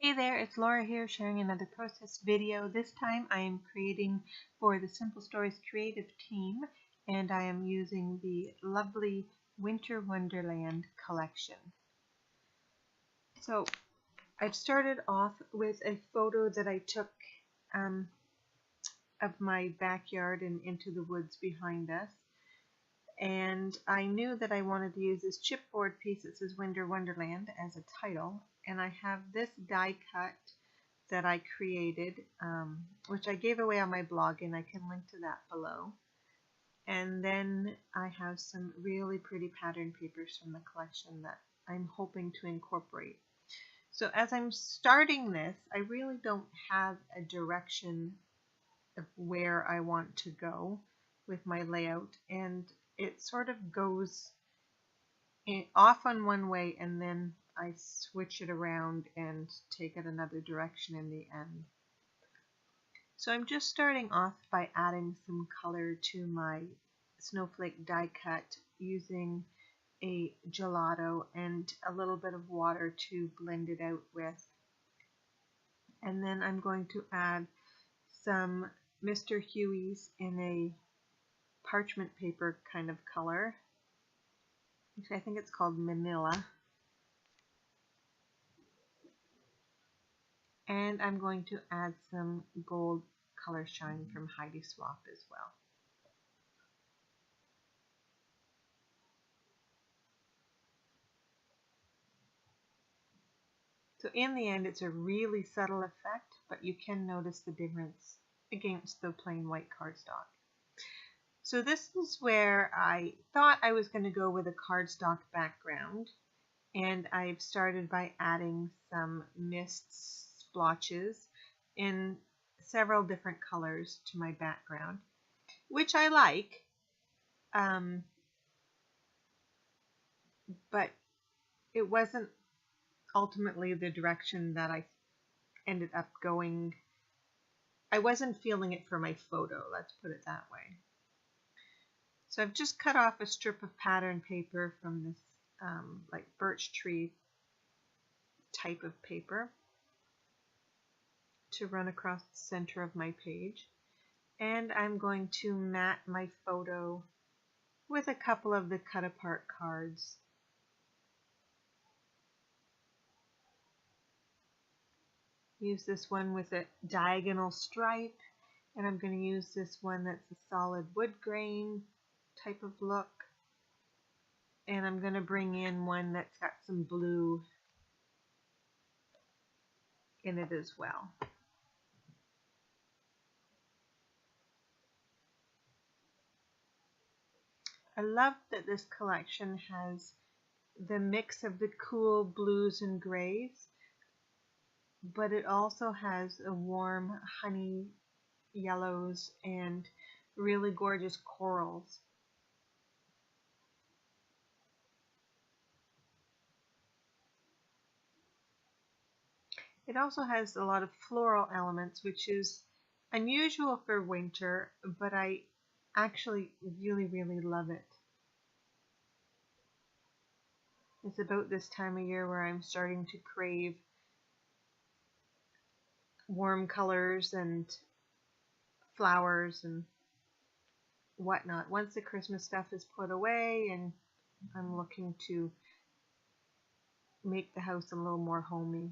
Hey there, it's Laura here sharing another process video. This time I am creating for the Simple Stories creative team, and I am using the lovely Winter Wonderland collection. So I've started off with a photo that I took of my backyard and into the woods behind us. And I knew that I wanted to use this chipboard piece that says Winter Wonderland as a title, and I have this die cut that I created, which I gave away on my blog, and I can link to that below. And then I have some really pretty pattern papers from the collection that I'm hoping to incorporate. So as I'm starting this, I really don't have a direction of where I want to go with my layout, and it sort of goes off on one way and then I switch it around and take it another direction in the end. So I'm just starting off by adding some color to my snowflake die cut using a gelato and a little bit of water to blend it out with. And then I'm going to add some Mr. Huey's in a parchment paper kind of color. I think it's called Manila. And I'm going to add some gold color shine from Heidi Swap as well. So in the end, it's a really subtle effect, but you can notice the difference against the plain white cardstock. So this is where I thought I was going to go with a cardstock background, and I've started by adding some mist splotches in several different colors to my background, which I like, but it wasn't ultimately the direction that I ended up going. I wasn't feeling it for my photo, let's put it that way. So I've just cut off a strip of pattern paper from this like birch tree type of paper to run across the center of my page, and I'm going to mat my photo with a couple of the cut apart cards. Use this one with a diagonal stripe, and I'm going to use this one that's a solid wood grain type of look, and I'm going to bring in one that's got some blue in it as well. I love that this collection has the mix of the cool blues and grays, but it also has a warm honey yellows and really gorgeous corals. It also has a lot of floral elements, which is unusual for winter, but I actually really love it. It's about this time of year where I'm starting to crave warm colors and flowers and whatnot. Once the Christmas stuff is put away, and I'm looking to make the house a little more homey.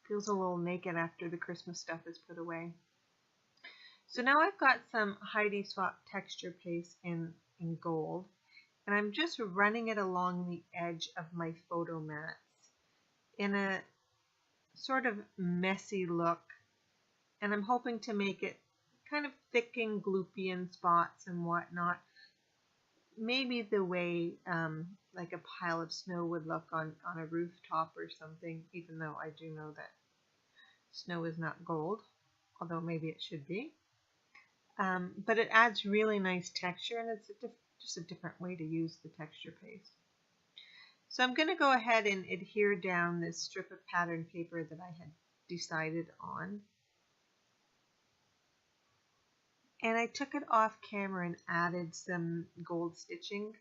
Feels a little naked after the Christmas stuff is put away. So now I've got some Heidi Swap texture paste in gold, and I'm just running it along the edge of my photo mats in a sort of messy look, and I'm hoping to make it kind of thick and gloopy in spots and whatnot. Maybe the way like a pile of snow would look on a rooftop or something, even though I do know that snow is not gold, although maybe it should be. But it adds really nice texture, and it's just a different way to use the texture paste. So I'm going to go ahead and adhere down this strip of pattern paper that I had decided on. And I took it off camera and added some gold stitching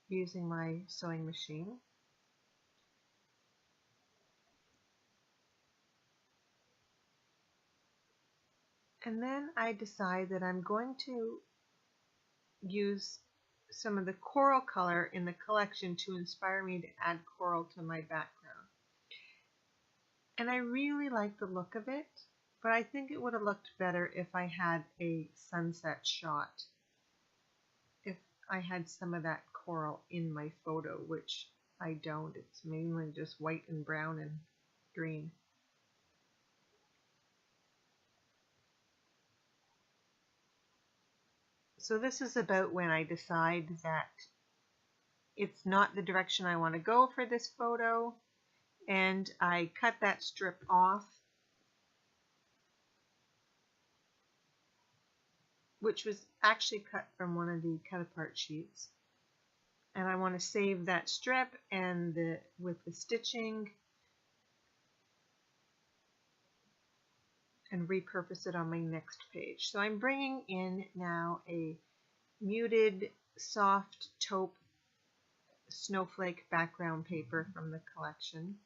using my sewing machine. And then I decide that I'm going to use some of the coral color in the collection to inspire me to add coral to my background. And I really like the look of it, but I think it would have looked better if I had a sunset shot. If I had some of that coral in my photo, which I don't. It's mainly just white and brown and green. So this is about when I decide that it's not the direction I want to go for this photo, and I cut that strip off, which was actually cut from one of the cut apart sheets. And I want to save that strip and with the stitching and repurpose it on my next page. So I'm bringing in now a muted soft taupe snowflake background paper from the collection.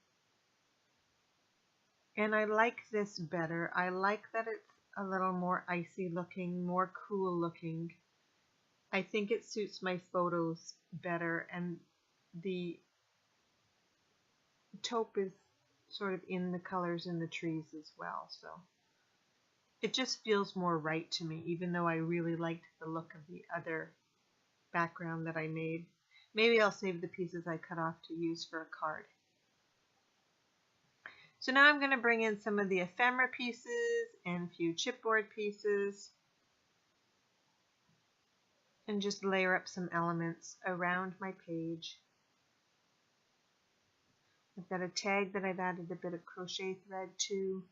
And I like this better. I like that it's a little more icy looking, more cool looking. I think it suits my photos better, and the taupe is sort of in the colors in the trees as well, so it just feels more right to me, even though I really liked the look of the other background that I made. Maybe I'll save the pieces I cut off to use for a card. So now I'm going to bring in some of the ephemera pieces and a few chipboard pieces and just layer up some elements around my page. I've got a tag that I've added a bit of crochet thread to.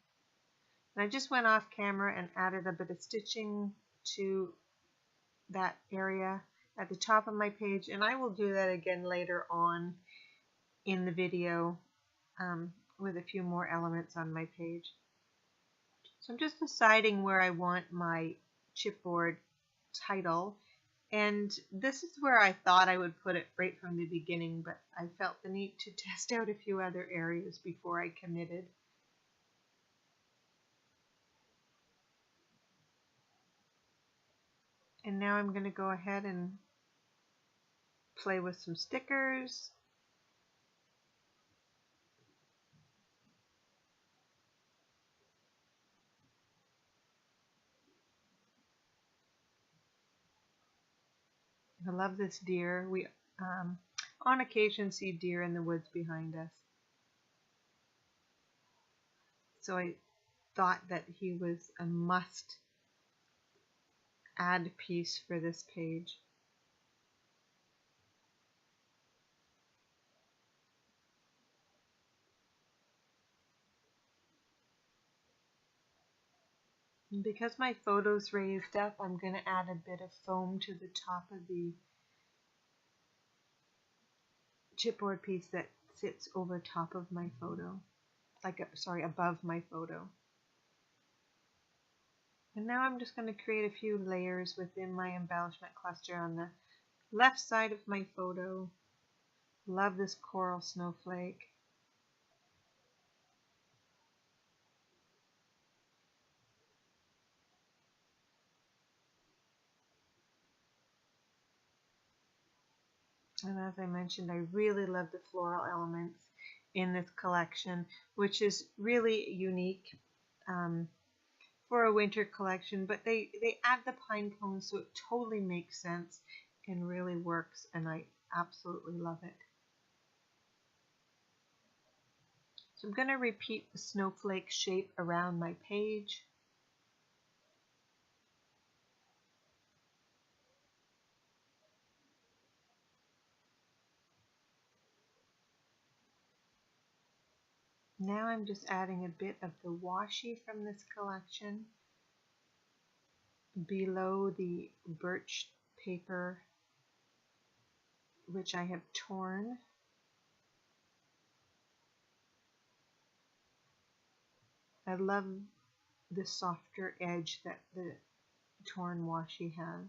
And I just went off camera and added a bit of stitching to that area at the top of my page, and I will do that again later on in the video with a few more elements on my page. So I'm just deciding where I want my chipboard title, and this is where I thought I would put it right from the beginning, but I felt the need to test out a few other areas before I committed. And now I'm going to go ahead and play with some stickers. I love this deer. We on occasion see deer in the woods behind us. So I thought that he was a must add piece for this page. And because my photo's raised up, I'm going to add a bit of foam to the top of the chipboard piece that sits over top of my photo, above my photo. And now I'm just going to create a few layers within my embellishment cluster on the left side of my photo. Love this coral snowflake. And as I mentioned, I really love the floral elements in this collection, which is really unique for a winter collection, but they add the pine cones, so it totally makes sense and really works, and I absolutely love it. So I'm going to repeat the snowflake shape around my page. Now I'm just adding a bit of the washi from this collection below the birch paper, which I have torn. I love the softer edge that the torn washi has.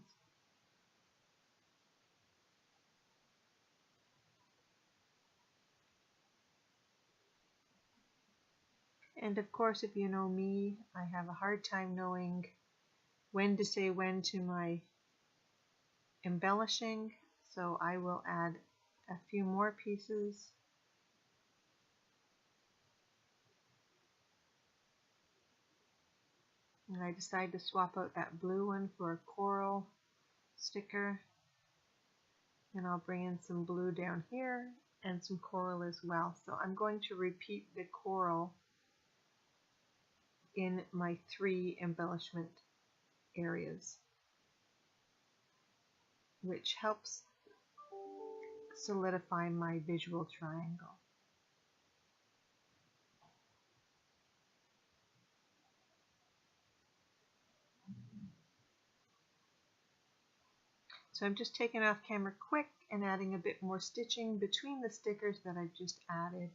And of course, if you know me, I have a hard time knowing when to say when to my embellishing, so I will add a few more pieces. And I decided to swap out that blue one for a coral sticker. And I'll bring in some blue down here and some coral as well. So I'm going to repeat the coral in my 3 embellishment areas, which helps solidify my visual triangle. So I'm just taking off camera quick and adding a bit more stitching between the stickers that I've just added.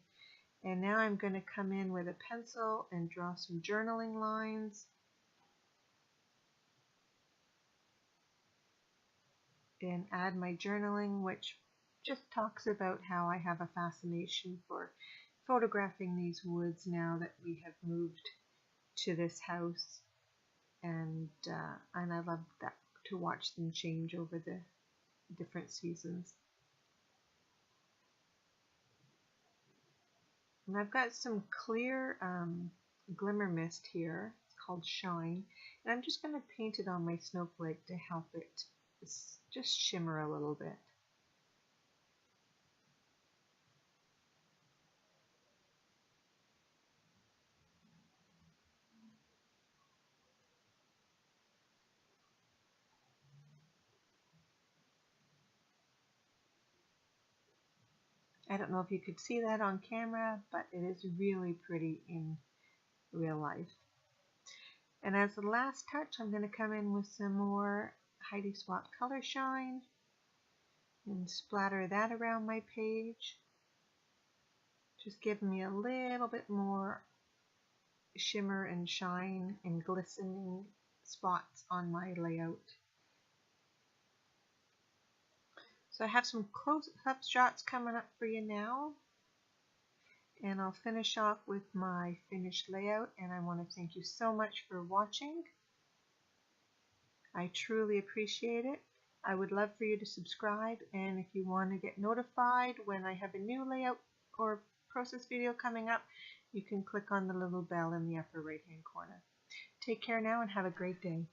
And now I'm going to come in with a pencil and draw some journaling lines. And add my journaling, which just talks about how I have a fascination for photographing these woods now that we have moved to this house. And I love that, to watch them change over the different seasons. And I've got some clear glimmer mist here. It's called Shine. And I'm just going to paint it on my snowflake to help it just shimmer a little bit. I don't know if you could see that on camera, but it is really pretty in real life. And as the last touch, I'm going to come in with some more Heidi Swap Color Shine and splatter that around my page. Just giving me a little bit more shimmer and shine and glistening spots on my layout. So I have some close-up shots coming up for you now. And I'll finish off with my finished layout, and I want to thank you so much for watching. I truly appreciate it. I would love for you to subscribe, and if you want to get notified when I have a new layout or process video coming up, you can click on the little bell in the upper right hand corner. Take care now and have a great day.